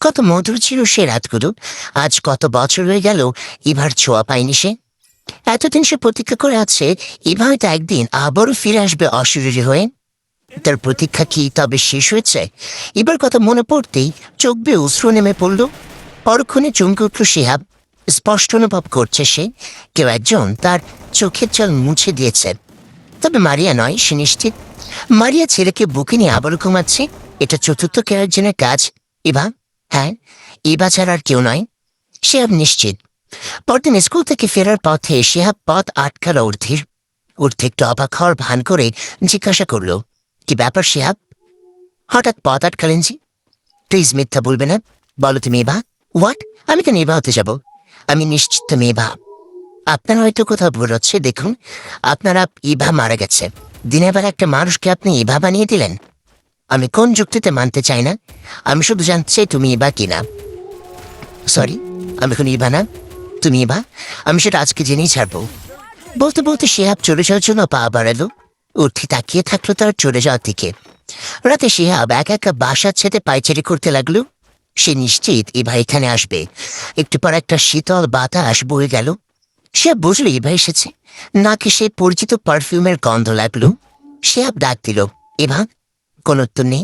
কত মধুর ছিল সে রাতগুলো। আজ কত বছর হয়ে গেল, ইভার ছোঁয়া পায়নি সে। এতদিন সে প্রতীক্ষা করে আছে, ইভা হয়তো একদিন আবারও ফিরে আসবে অশরীরী হয়ে। তার প্রতীক্ষা কি তবে শেষ হয়েছে? এবার কথা মনে পড়তেই চোখ বেয়ে অশ্রু নেমে পড়ল। পরক্ষণে চমকে উঠল শিহাব। স্পষ্ট অনুভব করছে সে কেউ একজন তার চোখের জল মুছে দিয়েছে। তবে মারিয়া নয়, সে নিশ্চিত। মারিয়া ছেলেকে বুকে নিয়ে আবারও ঘুমাচ্ছে। এটা চতুর্থ কেউ একজনের কাজ। ইভা, হ্যাঁ, ইভা ছাড়া আর কেউ নয়, শিহাব নিশ্চিত। পরদিন স্কুল থেকে ফেরার পথে শিহাব পথ আটকাল ঊর্ধ্বের। ঊর্ধ্বে একটু অবাক হওয়ার ভান করে জিজ্ঞাসা করল, কি ব্যাপার শিহাব? হঠাৎ পথ আটকালেন জি? প্লিজ মিথ্যা বলবে না, বলো তুমি ইভা। হোয়াট? আমি কেন ইভা হতে যাব? আমি নিশ্চিত তুমি ইভা। আপনার হয়তো কোথাও ভুল হচ্ছে। দেখুন, আপনারা ইভা মারা গেছে, দিনের বেলা একটা মানুষকে আপনি ইভা বানিয়ে দিলেন। আমি কোন যুক্তিতে মানতে চাই না, আমি শুধু জানতে চাই তুমি ইভা কিনা। সরি, আমি এখন ইভা না, তুমি ইভা। আমি সেটা আজকে জেনেই ছাড়বো। বলতে বলতে শিহাব চলে যাওয়ার জন্য পা বাড়ালো। উঠি তাকিয়ে থাকলো তার চলে যাওয়ার দিকে। রাতে শিহাব একা একা বাসার ছেদে পায়চারি করতে লাগলো। সে নিশ্চিত ইভা এখানে আসবে। একটু পর একটা শীতল বাতাস বয়ে গেল। শিহাব বুঝলো ইভা এসেছে। নাকে সে পরিচিত পারফিউমের গন্ধ লাগলো। শিহাব ডাক দিল, ইভা। কোনো উত্তর নেই।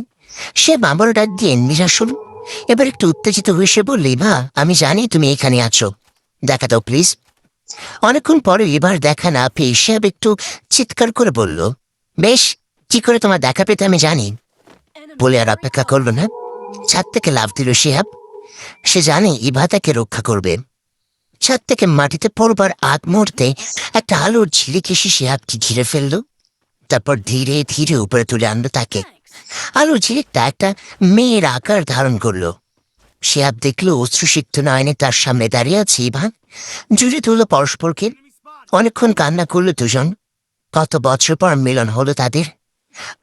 সে আবারও ডাক দিয়ে নিরাশ হল। এবার একটু উত্তেজিত হয়ে সে বলল, ইভা, আমি জানি তুমি এখানে আছো, দেখা দাও প্লিজ। অনেকক্ষণ পরে এবার দেখা না পেয়ে শিহাব একটু চিৎকার করে বলল, বেশ, কি করে তোমার দেখা পেতে আমি জানি। বলে আর অপেক্ষা করল না, ছাদ থেকে লাফ দিল শিহাব। সে জানে ইভা তাকে রক্ষা করবে। ছাদ থেকে মাটিতে পড়বার আগ মুহূর্তে একটা আলোর ঝিলিক এসে শিহাবকে ঘিরে ফেলল। তারপর ধীরে ধীরে উপরে তুলে আনলো তাকে। আলোর ঝিলিকটা একটা মেয়ের আকার ধারণ করলো। শিহাব দেখলো অশ্রুসিক্ত নয়নে তার সামনে দাঁড়িয়ে আছে ইভা। জুড়ে তুলল পরস্পরকে। অনেকক্ষণ কান্না করলো দুজন। কত বছর পর মিলন হলো তাদের।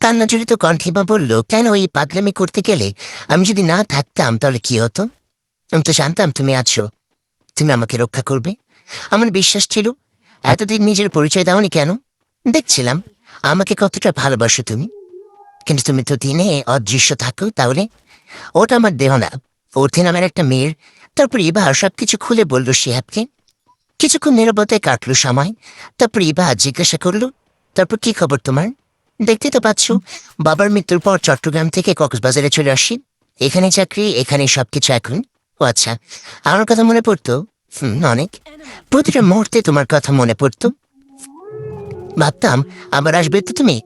কান্না জড়িত কণ্ঠে ইভা বলল, কেন এই পাগলামি করতে গেলে? আমি যদি না থাকতাম তাহলে কি হতো? আমি তো জানতাম তুমি আছো, তুমি আমাকে রক্ষা করবে। আমার বিশ্বাস ছিল। এতদিন নিজের পরিচয় দাওনি কেন? দেখছিলাম আমাকে কতটা ভালোবাসো তুমি। কিন্তু তুমি তো দিনে অদৃশ্য থাকো। তাহলে ওটা আমার দেহ না, ওঠে নামের একটা মেয়ের। তারপর ইভা সবকিছু খুলে বলল শিহাবকে। কিছুক্ষণ নীরবতায় কাটলো সময়। তারপর ইভা জিজ্ঞাসা করলো, তারপর কি খবর তোমার? দেখতে তো পাচ্ছ, বাবার মৃত্যুর পর চট্টগ্রাম থেকে কক্সবাজারে চলে আসি। এখানে চাকরি, এখানে সবকিছু এখন। ও আচ্ছা, আমার কথা মনে পড়তো? অনেক। প্রতিটা মুহূর্তে তোমার কথা মনে পড়তো। ভাবতাম আবার আসবে তো তুমি।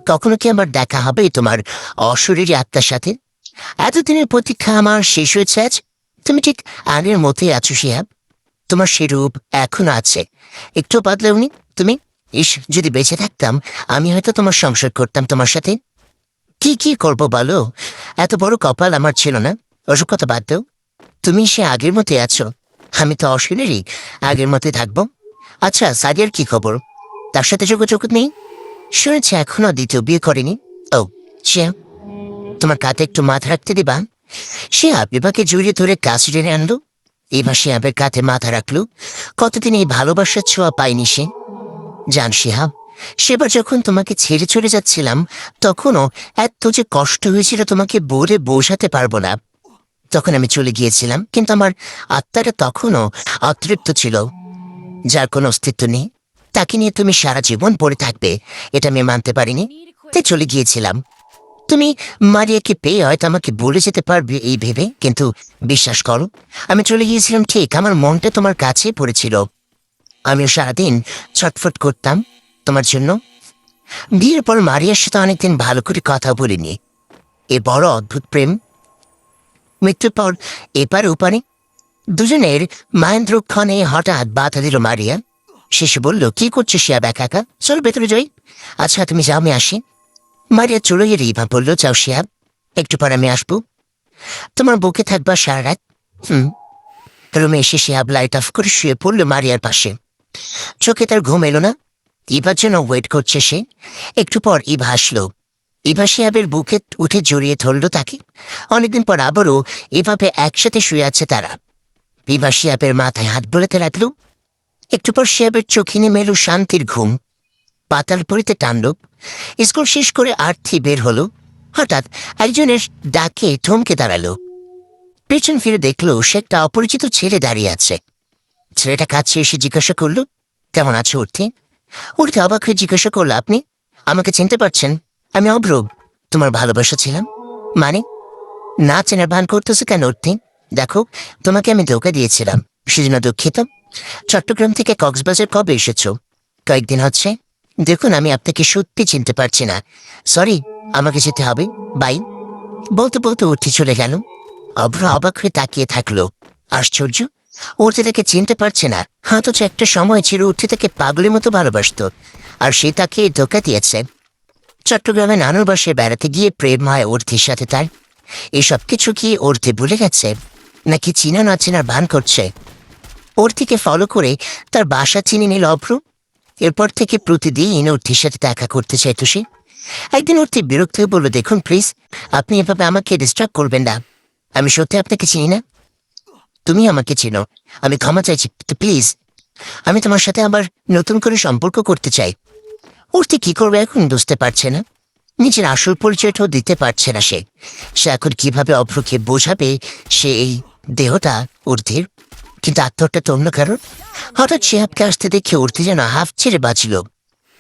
কখনো কি আবার দেখা হবে তোমার অশরীরী আত্মার সাথে? এতদিনের প্রতীক্ষা আমার শেষ হয়েছে আজ। তুমি ঠিক আগের মতোই আছো শিহাব। তোমার সে রূপ এখনো আছে, একটু বদলাওনি তুমি। ইস, যদি বেঁচে থাকতাম আমি হয়তো তোমার সংসার করতাম তোমার সাথে। কি কি করবো বলো? এত বড় কপাল আমার ছিল না। ওসব কথা বাদ দাও। তুমি সে আগের মতোই আছো, আমি তো অশরীরই আগের মতোই থাকবো। আচ্ছা, সাদিয়ার কি খবর? তার সাথে যোগাযোগ নেই? শুনেছি এখনো দ্বিতীয় বিয়ে করেনি। ও, সে তোমার কাঁধে একটু মাথা রাখতে দিবা? সে বিভাকে জড়িয়ে ধরে কাছে টেনে আনলো। এবার শিহাবের কাঁধে মাথা রাখলো। কতদিন এই ভালোবাসার ছোঁয়া পায়নি সে। জান শিহাব, সেবার যখন তোমাকে ছেড়ে চলে যাচ্ছিলাম, তখনও এত যে কষ্ট হয়েছিল তোমাকে বলে বোঝাতে পারবো না। তখন আমি চলে গিয়েছিলাম, কিন্তু আমার আত্মাটা তখনও অতৃপ্ত ছিল। যার কোনো অস্তিত্ব নেই, তাকে নিয়ে তুমি সারা জীবন পড়ে থাকবে, এটা আমি মানতে পারিনি, তাই চলে গিয়েছিলাম। তুমি মারিয়াকে পেয়ে হয়তো আমাকে বলে যেতে পারবে এই ভেবে, কিন্তু বিশ্বাস করো, আমি চলে গিয়েছিলাম ঠিক, আমার মনটা তোমার কাছে পড়েছিল। আমিও সারাদিন ছটফট করতাম তোমার জন্য। বিয়ের পর মারিয়ার সাথে অনেকদিন ভালো করে কথা বলিনি। এ বড় অদ্ভুত প্রেম। মৃত্যুর পর এপার ওপারে দুজনের মাহেন্দ্রক্ষণে হঠাৎ বাধা দিল মারিয়া। শেষে বলল, কি করছে সে একা একা? চল ভেতরে যাই। আচ্ছা তুমি যাও, আমি আসি। মারিয়া চলে গেলে ইভা বলল, যাও শিহাব, একটু পর আমি আসবো। তোমার বুকে থাকবা সারা রাত। রুমে এসে শিহাব লাইট অফ করে শুয়ে পড়ল মারিয়ার পাশে। চোখে তার ঘুম এলো না। ইভার জন্য ওয়েট করছে সে। একটু পর ইভা আসলো। ইভা শিহাবের বুকে উঠে জড়িয়ে ধরল তাকে। অনেকদিন পর আবারও এভাবে একসাথে শুয়ে আছে তারা। ইভা শিহাবের মাথায় হাত বোলাতে লাগলো। একটু পর শিহাবের চোখে নেমে এলো শান্তির ঘুম। পাতাল পরিতে টানল। স্কুল শেষ করে আর্থি বের হলো। হঠাৎ একজনের ডাকে থমকে দাঁড়ালো। পেছন ফিরে দেখলো সে একটা অপরিচিত ছেলে দাঁড়িয়ে আছে। ছেলেটা কাছে এসে জিজ্ঞাসা করলো, কেমন আছো অর্থি? অর্থি অবাক হয়ে জিজ্ঞাসা করলো, আপনি আমাকে চিনতে পারছেন? আমি অভ্র, তোমার ভালোবাসা ছিলাম। মানে? না চেনার ভান করতেছে কেন অর্থি? দেখো, তোমাকে আমি ধোকা দিয়েছিলাম, সেজন্য দুঃখিত। চট্টগ্রাম থেকে কক্সবাজার কবে এসেছো? কয়েকদিন হচ্ছে। দেখুন, আমি আপনাকে সত্যি চিনতে পারছি না। সরি, আমাকে যেতে হবে, বাই। বলতে বলতে অর্থি চলে গেল। অভ্র অবাক হয়ে তাকিয়ে থাকলো। আশ্চর্য, অর্থি তাকে চিনতে পারছে না, অথচ একটা সময় ছিল অর্থি তাকে পাগলের মতো ভালোবাসত, আর সে তাকে ধোকা দিয়েছে। চট্টগ্রামে নানুর বাসায় বেড়াতে গিয়ে প্রেম হয় অর্থির সাথে তার। এসব কিছু কি অর্থি ভুলে গেছে, নাকি চিনা না চেনার ভান করছে? অর্থিকে ফলো করে তার বাসা চিনে নিল অভ্র। এরপর থেকে প্রতিদিন অর্থির সাথে দেখা করতে চাইতো সে। একদিন অর্থি বিরক্ত হয়ে বলল, দেখুন প্লিজ, আপনি এভাবে আমাকে ডিস্টার্ব করবেন না। আমি সত্যি আপনাকে চিনি না, তুমি আমাকে চিনো। আমি ক্ষমা চাইছি, প্লিজ। আমি তোমার সাথে আবার নতুন করে সম্পর্ক করতে চাই। অর্থি কি করবে এখন বুঝতে পারছে না। নিজের আসল পরিচয়টাও দিতে পারছে না সে। সে এখন কিভাবে অভ্রকে বোঝাবে সে এই দেহটা অর্থির, কিন্তু আত্মহত্যা তো অন্য কারণ। হঠাৎ শিহাবকে আসতে দেখে অর্থি যেন হাফ ছেড়ে বাঁচল।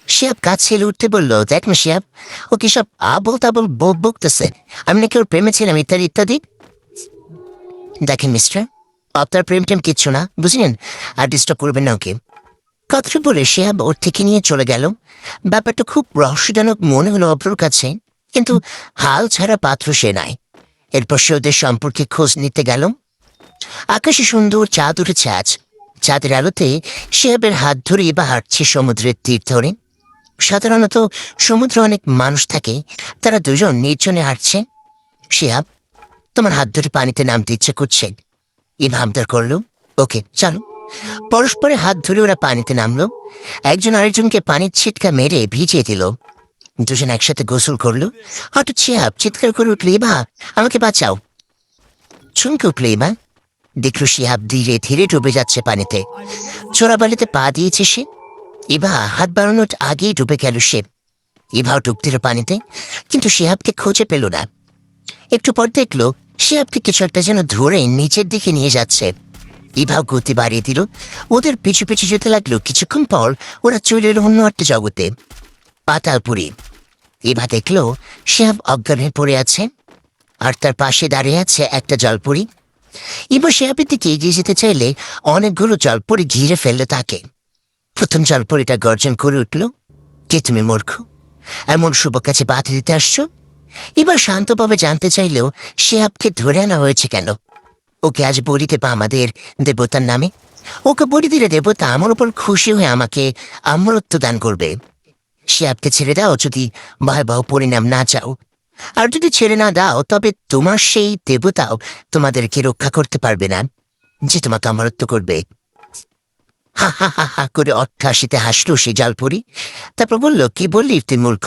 শিহাব কাজ ছেলে উঠতে বলল, দেখ না শিহাব, ও কি সব আবল তাবল বকতেছে, আমি নাকি ওর প্রেমে ছিলাম ইত্যাদি ইত্যাদি। দেখেন মিস্টার, আপনার প্রেম টেম কিচ্ছু না, বুঝলেন? আর ডিস্টার্ব করবেন না ওকে। কথাটা বলে শিহাব ওর থেকে নিয়ে চলে গেল। ব্যাপারটা খুব রহস্যজনক মনে হলো অভ্রর কাছে, কিন্তু হাল ছাড়া পাত্র সে নাই। এরপর সে ওদের সম্পর্কে খোঁজ নিতে গেল। আকাশে সুন্দর চাঁদ উঠেছে আজ। চাঁদের আলোতে শিহাবের হাত ধরে বা হাঁটছে সমুদ্রের তীর ধরে। সাধারণত সমুদ্রে অনেক মানুষ থাকে, তারা দুজন নির্জনে হাঁটছে। শিহাব, তোমার হাত ধরে পানিতে নামতে ইচ্ছে করছে? এই ভাবদার করলো, ওকে চলো। পরস্পরে হাত ধরে ওরা পানিতে নামলো। একজন আরেকজনকে পানির ছিটকা মেরে ভিজিয়ে দিল। দুজন একসাথে গোসল করলো। হঠাৎ শিহাব চিৎকার করে উঠল, এবা আমাকে বাঁচাও। চমকে উঠল এবা, দেখলো শিহাব ধীরে ধীরে ডুবে যাচ্ছে পানিতে। চোরাবালিতে পা দিয়েছে সে। এবা হাত বাড়ানোর আগেই ডুবে গেল সে। এভাও ডুব দিল পানিতে, কিন্তু শিহাবকে খুঁজে পেল না। একটু পর দেখলো শিহাবকে কিছু একটা যেন ধরে নিচের দিকে নিয়ে যাচ্ছে। ইভাও গতি বাড়িয়ে দিল, ওদের পিছু পিছু যেতে লাগলো। কিছুক্ষণ পর ওরা চলে এলো অন্য একটা জগতে, পাতালপুরি। ইভা দেখলো শিহাব অজ্ঞান হয়ে পড়ে আছে, আর তার পাশে দাঁড়িয়ে আছে একটা জলপরি। ইভা শিহাবের দিকে এগিয়ে যেতে চাইলে অনেকগুলো জলপরি ঘিরে ফেললো তাকে। প্রথম জলপরিটা গর্জন করে উঠল, কে তুমি মূর্খ, এমন শুভ কাছে বাধা দিতে আসছো? এবার শান্তভাবে জানতে চাইলেও শিহাবকে ধরে আনা হয়েছে কেন। ওকে আজ বলি দেব আমাদের দেবতার নামে। ওকে বলি দিলে দেবতা আমার উপর খুশি হয়ে আমাকে অমরত্ব দান করবে। শিহাবকে ছেড়ে দাও যদি ভয়াবহ পরিণাম না চাও, আর যদি ছেড়ে না দাও তবে তোমার সেই দেবতাও তোমাদেরকে রক্ষা করতে পারবে না, যে তোমাকে অমরত্ব করবে। হা হা হা হা করে অট্টহাসিতে হাসলো সে জলপরি। তারপর বলল, কি বললি তুই মূর্খ?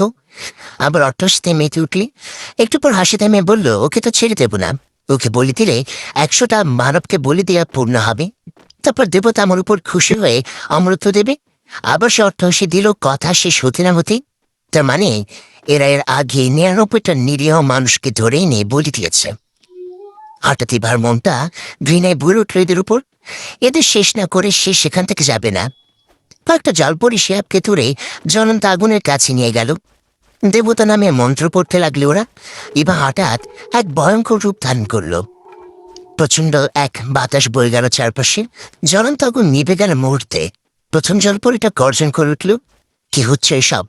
আবার অট্টহাসিতে মেতে উঠলি। একটু পর হাসি থামিয়ে বলল, ওকে তো ছেড়ে দেব না, ওকে বলি দিলে 100টা মানবকে বলি দেওয়া পূর্ণ হবে, তারপর দেবতা আমার উপর খুশি হয়ে অমরত্ব দেবে। আবার সে অট্টহাসি দিল, কথা শেষ হতে না হতে। তার মানে এরা এর আগে 99টা নিরীহ মানুষকে ধরেই নিয়ে বলি দিয়েছে। হঠাৎ এবার মনটা ঘৃণায় বুড়ে উঠল এদের উপর। এদের শেষ না করে সে সেখান থেকে যাবে না। কয়েকটা জলপরি শিহাবকে ধরে জ্বলন্ত আগুনের কাছে নিয়ে গেল। দেবতা নামে মন্ত্র পড়তে লাগলো ওরা। এবার হঠাৎ এক ভয়ঙ্কর রূপ ধারণ করল। প্রচন্ড এক বাতাস বয়ে গেল চারপাশে, জ্বলন্ত আগুন নিভে গেল মুহূর্তে। প্রথম জলপরিটা গর্জন করে উঠল, কি হচ্ছে এসব?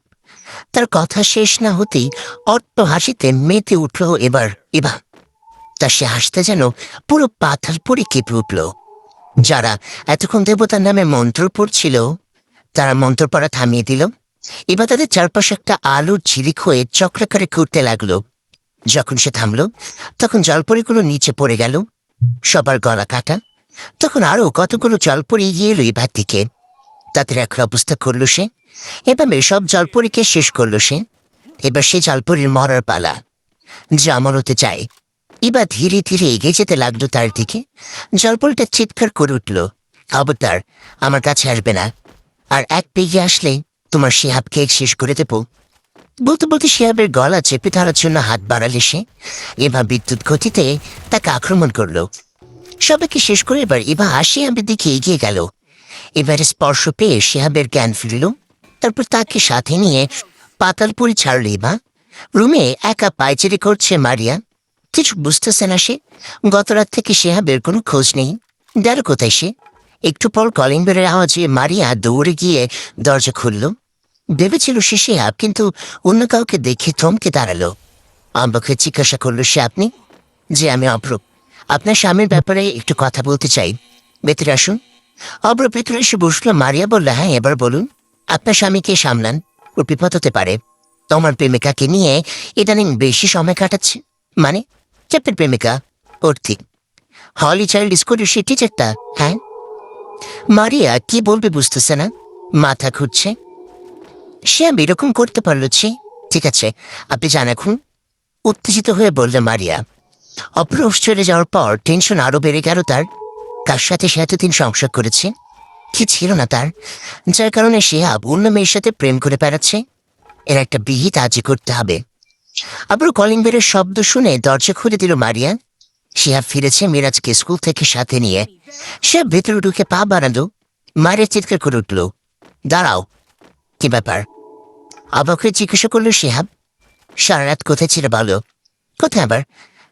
তার কথা শেষ না হতেই অট্ট হাসিতে মেতে উঠল এবার এবার। তা সে হাসতে যেন পুরো পাথর পরে কেঁপে উঠল। যারা এতক্ষণ দেবতার নামে মন্ত্র পড়ছিল তারা মন্ত্র পড়া থামিয়ে দিল। এবার তাদের চারপাশে একটা আলোর ঝিলিক হয়ে চক্রাকারে ঘুরতে লাগলো। যখন সে থামল তখন জলপরিগুলো নিচে পড়ে গেল, সবার গলা কাটা। তখন আরো কতগুলো জলপরি এগিয়ে এলো এবার দিকে। তাদের এক অবস্থা করলো সে। এভাবে সব জলপরীকে শেষ করলো সে। এবার সে জলপরীর মরার পালা, যে আমার হতে চায়। এবার ধীরে ধীরে এগিয়ে যেতে লাগলো তার দিকে। জলপরীটা চিৎকার করে উঠল, খবরদার আমার কাছে আসবে না, আর এক পেয়ে আসলে তোমার শিহাবকে শেষ করে দেব। বলতে বলতে শিহাবের গলা চেপে ধরার জন্য হাত বাড়ালে সে। এভা বিদ্যুৎ গতিতে তাকে আক্রমণ করলো। সবাইকে শেষ করে এবার এভা শিহাবের দিকে এগিয়ে গেল। এবারে স্পর্শ পেয়ে শিহাবের জ্ঞান ফিরল। তারপর তাকে সাথে নিয়ে পাতালপুরি ছাড়ল এভা। রুমে একা পায়চারি করছে মারিয়া। কিছু বুঝতেছে না সে। গত রাত থেকে শিহাবের কোনো খোঁজ নেই। গেল কোথায় সে? একটু পর কলিং বেলের আওয়াজে মারিয়া দৌড়ে গিয়ে দরজা খুলল। ভেবেছিল সে শিহাব, কিন্তু অন্য কাউকে দেখে থমকে দাঁড়ালো। আম্বাকে জিজ্ঞাসা করলো সে, আপনি? যে আমি অভ্র, আপনার স্বামীর ব্যাপারে একটু কথা বলতে চাই, ভেতরে আসুন। অভ্র ভেতরে এসে বসলো। মারিয়া বলল, হ্যাঁ এবার বলুন। আপনার স্বামীকে সামলান, ওর বিপদ হতে পারে। তোমার প্রেমিকাকে নিয়ে ইদানিং বেশি সময় কাটাচ্ছে। মানে? চ্যাপ্টার প্রেমিকা ওর ঠিক হলি চাইল্ড স্কুলের সে টিচারটা? হ্যাঁ। মারিয়া কি বলবে বুঝতেছে না, মাথা ঘুরছে। সে আমি এরকম করতে পারলো। ঠিক আছে, আপনি যান এখন, উত্তেজিত হয়ে বললে মারিয়া। অপর চলে যাওয়ার পর টেনশন আরো বেড়ে গেল তার। কার সাথে সে এতদিন সংসার করেছে, কি ছিল না তার, যার কারণে সে অন্য মেয়ের সাথে প্রেম করে বেড়াচ্ছে। এর একটা বিহিত আজই করতে হবে। আবার কলিং বেলের শব্দ শুনে দরজা খুলে দিল মারিয়া। শিহাব ফিরেছে মিরাজকে স্কুল থেকে সাথে নিয়ে। সে ভেতরে ঢুকে পা বাড়ালো। মারিয়া চিৎকার করে উঠল, দাঁড়াও, কি ব্যাপার? অবাক জিজ্ঞাসা করলো শিহাব। সারা রাত কোথায় ছিল বলো? কোথায় আবার?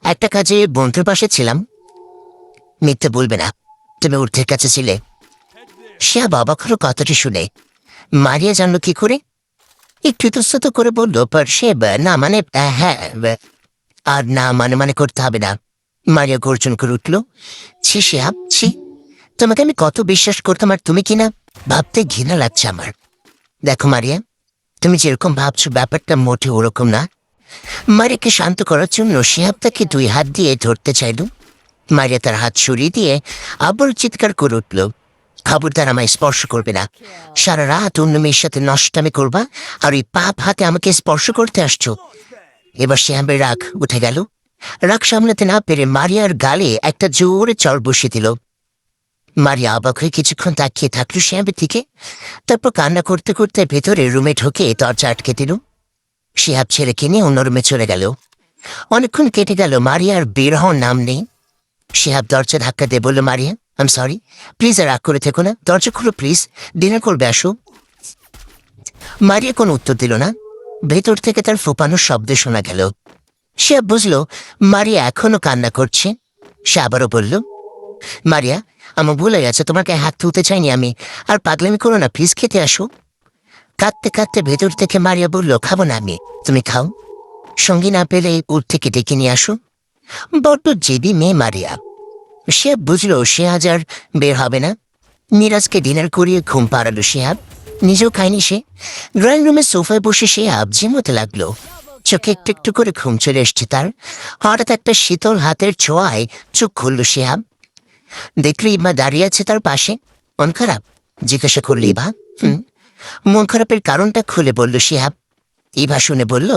একটা কাজে বন্ধুর পাশে ছিলাম। মিথ্যে বলবে না, তুমি উর্ধের কাছে ছিলে। শিহাব অবাক হলো কথাটি শুনে। মারিয়া জানলো কি করে? একটু ইতস্তত করে বলল, পর সে না মানে হ্যাঁ, আর না মানে মানে করতে হবে না। মারিয়া গর্জন করে উঠল, ছি শিহাব, ছি, তোমাকে আমি কত বিশ্বাস করতাম, আর তুমি কিনা? ভাবতে ঘৃণা লাগছে আমার। দেখো মারিয়া, তুমি যেরকম ভাবছো ব্যাপারটা মোটে ওরকম না। মারিয়াকে শান্ত করার জন্য শিহাব তাকে 2 হাত দিয়ে ধরতে চাইল। মারিয়া তার হাত সরিয়ে দিয়ে আবার চিৎকার করে উঠল, খবরদার আমায় স্পর্শ করবে না। সারা রাত অন্য মেয়ের সাথে নষ্টামি করবা, আর ওই পাপ হাতে আমাকে স্পর্শ করতে আসছো। এবার শিহাবের রাগ উঠে গেল। রাগ সামলাতে না পেরে মারিয়ার গালে একটা জোরে চড় বসিয়ে দিল। মারিয়া অবাক হয়ে কিছুক্ষণ তাকিয়ে থাকলো শিহাবের দিকে। তারপর কান্না করতে করতে ভেতরে রুমে ঢুকে দরজা আটকে দিল। শিহাব ছেলেকে নিয়ে অন্য রুমে চলে গেল। অনেকক্ষণ কেটে গেল, মারিয়ার বের হওয়ার নাম নেই। শিহাব দরজা ধাক্কা দিয়ে বলল, Maria, I am sorry, please আর রাগ করে থেকো না, দরজা খুলো প্লিজ, ডিনার করবে আসো। মারিয়া কোনো উত্তর দিল না। ভেতর থেকে তার ফোপানোর শব্দ শোনা গেল। শিহাব বুঝল মারিয়া এখনো কান্না করছে। সে আবারও বলল, মারিয়া, আমার ভুল হয়ে গেছে, তোমার গায়ে হাত তুলতে চাইনি আমি, আর পাগলামি করো না প্লিজ, খেতে আসো। কাঁদতে কাঁদতে ভেতর থেকে মারিয়া বলল, খাবো না আমি, তুমি খাও। সঙ্গী না পেলে উঠ থেকে ডেকে নিয়ে আসো। বড্ড জেদি মেয়ে মারিয়া। সে বুঝলো সে আজ আর বের হবে না। মিরাজকে ডিনার করিয়ে ঘুম পাড়ালো শিহাব। নিজেও খায়নি সে। ড্রয়িং রুমের সোফায় বসে শিহাব ঝিমোতে লাগলো। চোখে একটু একটু করে ঘুম চলে এসছে তার। হঠাৎ একটা শীতল হাতের ছোঁয়ায় চোখ খুলল শিহাব। দেখলো ইমা দাঁড়িয়ে আছে তার পাশে। মন খারাপ? জিজ্ঞাসা করল ইভা। মন খারাপের কারণটা খুলে বলল শিহাব। ইভা শুনে বলল,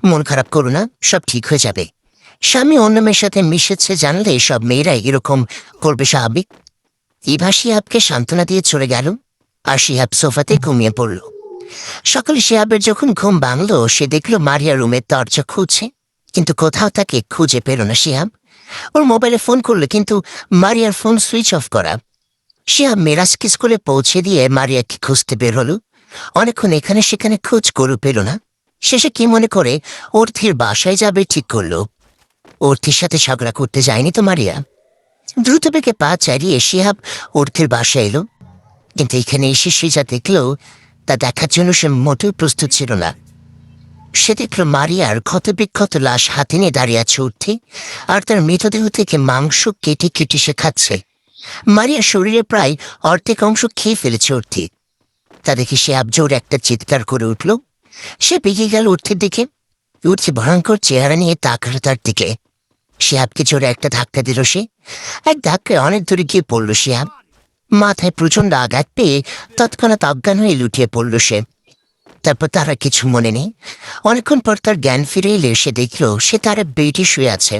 মন খারাপ করো না, সব ঠিক হয়ে যাবে। স্বামী অন্য মেয়ের সাথে মিশেছে জানলে সব মেয়েরাই এরকম করবে স্বাভাবিক। ইভা শিহাবকে সান্ত্বনা দিয়ে চলে গেল, আর শিহাব সোফাতে ঘুমিয়ে পড়ল। সকালে শিহাবের যখন ঘুম ভাঙল, সে দেখল মারিয়া রুমের দরজা খুঁজছে, কিন্তু কোথাও তাকে খুঁজে পেল না শিহাব। ওর মোবাইলে ফোন করলো, কিন্তু মারিয়ার ফোন সুইচ অফ করা। শিহাব মিরাজকে স্কুলে পৌঁছে দিয়ে মারিয়াকে খুঁজতে বের হলো। অনেকক্ষণ এখানে সেখানে খোঁজ করে পেল না। শেষে কি মনে করে অর্থির বাসায় যাবে ঠিক করলো। অর্থির সাথে ঝগড়া করতে যায়নি তো মারিয়া। দ্রুত বেগে পা চালিয়ে শিহাব অর্থের বাসায় এলো, কিন্তু এখানে এসে সে যা দেখলো তা দেখার জন্য সে মোটেও প্রস্তুত ছিল না। সে দেখল মারিয়ার ক্ষতবিক্ষত লাশ হাতে নিয়ে দাঁড়িয়ে আছে অর্থি, আর তার মৃতদেহ থেকে মাংস কেটে কেটে সে খাচ্ছে। মারিয়ার শরীরে প্রায় অর্ধেক অংশ খেয়ে ফেলেছে অর্থি। তা দেখে সে জোরে একটা চিৎকার করে উঠল। সে বেরিয়ে গেল অর্থের দিকে। অর্থি ভয়ঙ্কর চেহারা নিয়ে তাকালো তার দিকে। শিহাবকে জোরে একটা ধাক্কা দিল সে। এক ধাক্কায় অনেক দূরে গিয়ে পড়ল শিহাব। মাথায় প্রচণ্ড আঘাত পেয়ে তৎক্ষণাৎ অজ্ঞান হয়ে লুটিয়ে পড়ল সে। তারপর তারা কিছু মনে নেই। অনেকক্ষণ পর তার জ্ঞান ফিরে এলে সে দেখল সে তার বেডে শুয়ে আছে,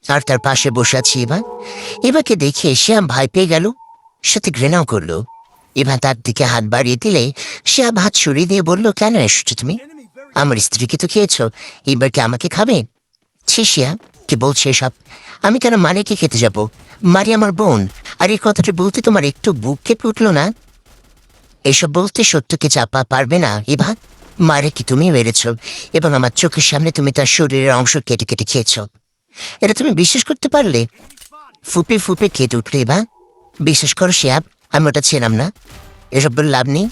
আর তার পাশে বসে আছে ইভা। ইভাকে দেখে শিহাব ভয় পেয়ে গেল, সাথে ঘৃণাও করলো। ইভা তার দিকে হাত বাড়িয়ে দিলে শিহাব হাত সরিয়ে দিয়ে বলল, কেন এসেছো তুমি? আমার স্ত্রীকে তো খেয়েছো, এবার কি আমাকে খাবে? ছিসিয়া, কি বলছে এসব? আমি কেন মারিয়াকে খেতে যাব? মারি আমার বোন। আর এই কথাটা বলতে তোমার একটু বুক কেঁপে উঠল না? এসব বলতে সত্যকে চাপা পারবে না ইভা। মারে কি তুমি মেরেছ, এবং আমার চোখের সামনে তুমি তার শরীরের অংশ কেটে কেটে খেয়েছ। এটা তুমি বিশ্বাস করতে পারলে? ফুপে ফুপে কেটে উঠলে ইভা। বিশ্বাস করো শিয়াব, আমি ওটা ছিলাম না। এসব বলে লাভ নেই,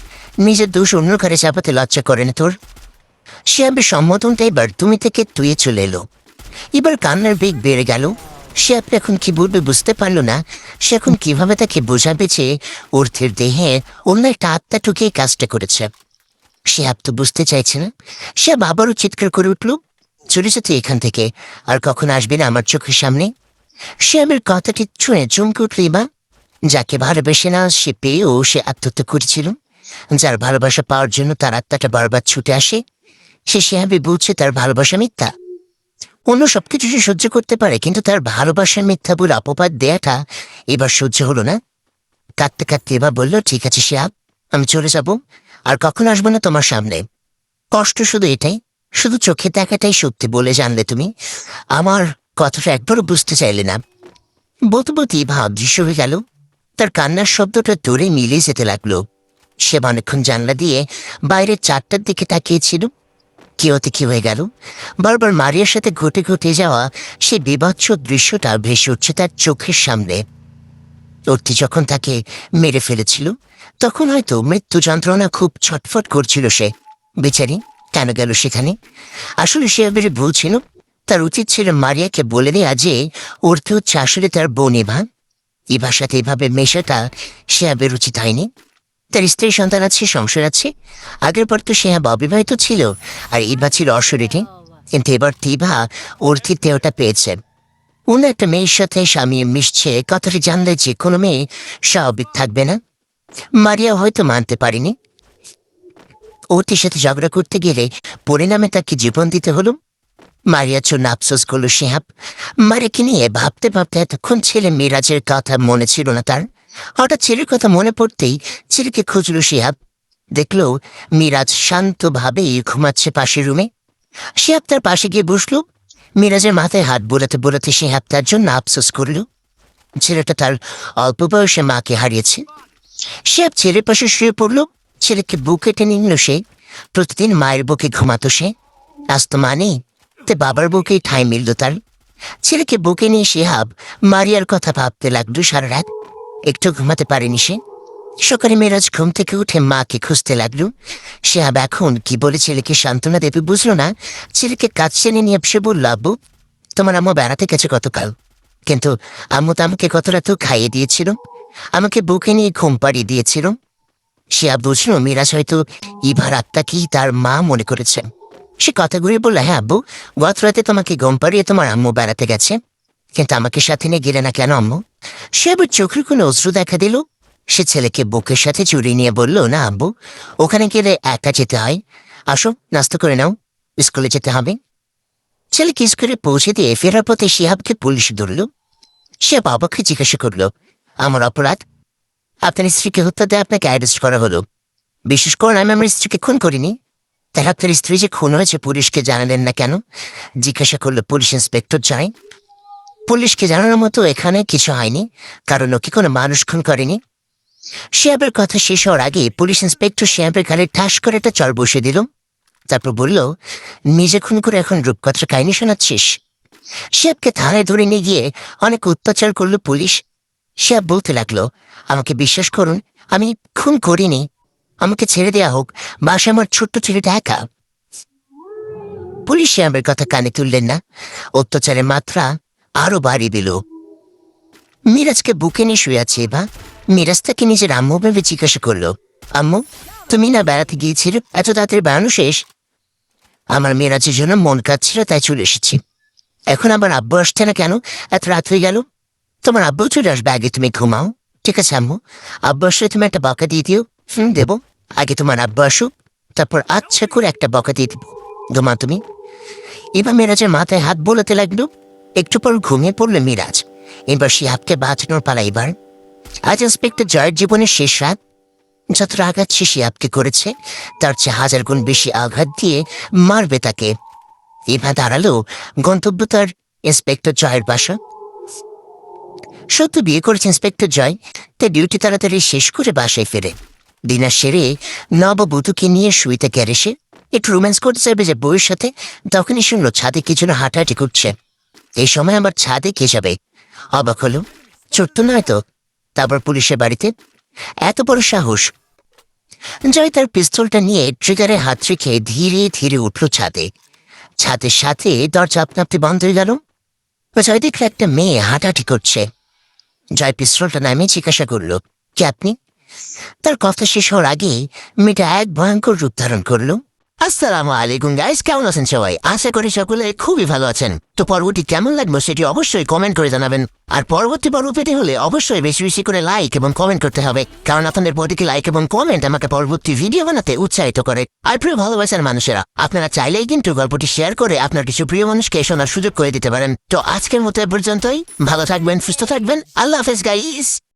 নিজের দোষ অন্য ঘরে চাপাতে লজ্জা করে না তোর? শিয়াবের সম্বোধনটা এবার তুমি থেকে তুই চলে এলো। এবার কান্নার বেগ বেড়ে গেল। সে আপনি এখন কি বলবে বুঝতে পারলো না। সে এখন কিভাবে তাকে বোঝাবে যে অর্থের দেহে অন্য একটা আত্মা ঢুকিয়ে কাজটা করেছে। সে আপ তো বুঝতে চাইছে না। সে আবারও চিৎকার করে উঠল, চলে যেতে এখান থেকে, আর কখন আসবে না আমার চোখের সামনে। সে আমার কথাটি শুনে চমকে উঠল বা। যাকে ভালোবেসে না সে পেয়েও সে আত্মহত্যা করেছিল, যার ভালোবাসা পাওয়ার জন্য তার আত্মাটা বারবার ছুটে আসে, সে সেভাবে বলছে তার ভালোবাসা মিথ্যা। অন্য সবকিছু সে সহ্য করতে পারে, কিন্তু তার ভালোবাসার মিথ্যা বলে অপবাদ দেয়াটা এবার সহ্য হলো না। কাঁদতে কাঁদতে এবার বলল, ঠিক আছে শিয়াব, আমি চলে যাব, আর কখন আসবো না তোমার সামনে। কষ্ট শুধু এটাই, শুধু চোখে দেখাটাই সত্যি বলে জানলে তুমি। আমার কথাটা একবারও বুঝতে চাইলে না। বলতে বলতেই ভাব দৃশ্য হয়ে গেল। তার কান্নার শব্দটা দূরে মিলে যেতে লাগলো। সে অনেকক্ষণ জানলা দিয়ে বাইরের 4টার দিকে তাকিয়েছিল। কি হতে কি হয়ে গেল, বারবার মারিয়ার সাথে ঘটে ঘটে যাওয়া সে বিভৎস দৃশ্যটা ভেসে উঠছে তার চোখের সামনে। অর্থি যখন তাকে মেরে ফেলেছিল, তখন হয়তো মৃত্যু যন্ত্রণা খুব ছটফট করছিল সে। বেচারি কেন গেল সেখানে? আসলে সে এবারে ভুল ছিল। তার উচিত ছিল মারিয়াকে বলে দেয়া যে অর্থি হচ্ছে আসলে তার বোন ইভা। ইভার সাথে এভাবে মেশাটা সে আবের উচিত হয়নি। তার স্ত্রী সন্তান আছে, সংসার আছে। আগের পর তো সে অবিবাহিত ছিল, আর ইভা ছিল অশরীরী। কিন্তু এবার তিভা অর্থিতে ওটা পেয়েছে। অন্য একটা মেয়ের সাথে স্বামী মিশছে, কথাটি জানলে যে কোনো মেয়ে স্বাভাবিক থাকবে না। মারিয়া হয়তো মানতে পারেনি। অর্থির সাথে ঝগড়া করতে গেলে পরিণামে তাকে জীবন দিতে হলো। মারিয়ার জন্য আফসোস করল শিহাব। মারিয়াকে নিয়ে ভাবতে ভাবতে এতক্ষণ ছেলে মিরাজের কথা মনে ছিল না তার। হঠাৎ ছেলের কথা মনে পড়তেই ছেলেকে খুঁজল শিহাব। দেখল মিরাজ শান্তভাবেই ঘুমাচ্ছে পাশের রুমে। শিহাব তার পাশে গিয়ে বসল। মিরাজের মাথায় হাত বোলাতে বোলাতে শিহাব তার জন্য আফসোস করল। ছেলেটা তার অল্প বয়সে মাকে হারিয়েছে। শিহাব ছেলের পাশে শুয়ে পড়ল। ছেলেকে বুকে টেনে নিল সে। প্রতিদিন মায়ের বুকে ঘুমাতো সে, আজ তো মা নেই, তে বাবার বুকেই ঠাঁই মিলল তার। ছেলেকে বুকে নিয়ে শিহাব মারিয়ার কথা ভাবতে লাগলো সারা রাত। একটু ঘুমাতে পারেনি সে। সকালে মেরাজ ঘুম থেকে উঠে মাকে খুঁজতে লাগলো। শিহাব এখন কি বলে ছেলেকে সান্ত্বনা দেবে বুঝলো না। ছেলেকে কাজ টেনে নিয়ে সে বলল, আব্বু, তোমার আম্মু বেড়াতে গেছে গতকাল, কিন্তু আম্মু তো আমাকে কত রাতেও খাইয়ে দিয়েছিল, আমাকে বুকে নিয়ে ঘুম পাড়িয়ে দিয়েছিল। শিহাব বুঝলো মিরাজ হয়তো ইভার আত্মাকেই তার মা মনে করেছে। সে কথাগুলি বলল, হ্যাঁ আব্বু, গত রাতে তোমাকে ঘুম পাড়িয়ে তোমার আম্মু বেড়াতে গেছে, কিন্তু আমাকে সাথে নিয়ে গেলে না কেন আম্মু? সে আবার চোখের কোনো অশ্রু দেখা দিল। সে ছেলেকে বুকের সাথে চুরি নিয়ে বলল, না আব্বু, ওখানে গেলে একা যেতে হয়, আসো নাস্তা করে নাও, স্কুলে যেতে হবে। ছেলেকে স্কুলে পৌঁছে দিয়ে ফেরার পথে শিহাবকে পুলিশ ধরল। সে বাবাকে জিজ্ঞাসা করল, আমার অপরাধ? আপনার স্ত্রীকে হত্যা দিয়ে আপনাকে অ্যারেস্ট করা হলো। বিশেষ করে আমি আমার স্ত্রীকে খুন করিনি। তাই আপনার স্ত্রী যে খুন হয়েছে পুলিশকে জানালেন না কেন? জিজ্ঞাসা করলো পুলিশ ইন্সপেক্টর জয়। পুলিশকে জানানোর মতো এখানে কিছু হয়নি, কারণ ও কি কোনো মানুষ খুন করেনি। শিহাবের কথা শেষ হওয়ার আগে পুলিশ ইন্সপেক্টর শিহাবের গালে ঠাস করে একটা চর বসে দিল। তারপর বলল, নিজে খুন করে এখন রূপকথার কাহিনী শোনাচ্ছিস? শিহাবকে থানায় ধরে নিয়ে গিয়ে অনেক অত্যাচার করলো পুলিশ। শিহাব বলতে লাগলো, আমাকে বিশ্বাস করুন, আমি খুন করিনি, আমাকে ছেড়ে দেয়া হোক, বাসা আমার ছোট্ট ছেলেটা একা। পুলিশ শিহাবের কথা কানে তুললেন না। অত্যাচারের মাত্রা আরো বাড়িয়ে দিল। মিরাজকে বুকে নিয়ে শুয়ে আছে এবার। মিরাজ তাকে নিজের আম্মু ভেবে জিজ্ঞাসা করলো, আম্মু, তুমি না বেড়াতে গিয়েছিল, এত তাড়াতাড়ি বেড়ানো শেষ? আমার মিরাজের জন্য মন কাঁদছিল, তাই চলে এসেছি। এখন আবার আব্বু আসছে না কেন? এত রাত হয়ে গেল। তোমার আব্বু চলে আসবে, আগে তুমি ঘুমাও। ঠিক আছে আম্মু, আব্বু আসলে তুমি একটা বকা দিয়ে দিও। দেবো, আগে তোমার আব্বু আসুক, তারপর আচ্ছা করে একটা বকা দিয়ে দিব। ঘুমা তুমি। এবার মিরাজের মাথায় হাত বোলাতে লাগলো। একটু পর ঘুমিয়ে পড়লো মিরাজ। এবার শিহাবকে বাঁচানোর পালা। এবার আজ ইন্সপেক্টর জয়ের জীবনের শেষ রাত। যতটা আঘাত সে আপকে করেছে তার চেয়ে 1000 গুণ বেশি আঘাত দিয়ে মারবে তাকে। এবার দাঁড়ালো গন্তব্য তার ইন্সপেক্টর জয়ের বাসা। সত্য বিয়ে করেছে ইন্সপেক্টর জয়, তাই ডিউটি তাড়াতাড়ি শেষ করে বাসায় ফেরে। ডিনার সেরে নববধূকে নিয়ে শুইতে গ্যারেসে একটু রোম্যান্স করতে চাইবে যে বউয়ের সাথে, তখনই শুনলো ছাদে কি যেন হাঁটাহাঁটি করছে। এই সময় আবার ছাদে কে যাবে? অবাক হলো, ছোট্ট নয় তো। তারপর পুলিশের বাড়িতে এত বড় সাহস। জয় তার পিস্তলটা নিয়ে ট্রিগারে হাত রেখে ধীরে ধীরে উঠল ছাদে। ছাদের সাথে দরজা আপনা আপনি বন্ধ হয়ে গেল। জয় দেখলো একটা মেয়ে হাঁটাহাঁটি করছে। জয় পিস্তলটা নামিয়ে জিজ্ঞাসা করল, কে আপনি? তার কথা শেষ হওয়ার আগেই মেয়েটা এক ভয়ঙ্কর রূপ ধারণ করলো। আসসালামু আলাইকুম গাইস, কেমন আছেন সবাই? আশা করি সকলে খুবই ভালো আছেন। তো পরবর্তী কেমন লাগবে সেটি অবশ্যই কমেন্ট করে জানাবেন। আর পরবর্তী পর্ব পেতে হলে অবশ্যই বেশি বেশি করে লাইক এবং কমেন্ট করতে হবে, কারণ আপনাদের প্রতিটি লাইক এবং কমেন্ট আমাকে পরবর্তী ভিডিও বানাতে উৎসাহিত করে। আর প্রিয় ভালোবাসার মানুষেরা, আপনারা চাইলেই কিন্তু গল্পটি শেয়ার করে আপনার কিছু প্রিয় মানুষকে শোনার সুযোগ করে দিতে পারেন। তো আজকের মতো এ পর্যন্তই। ভালো থাকবেন, সুস্থ থাকবেন। আল্লাহ হাফেজ গাইস।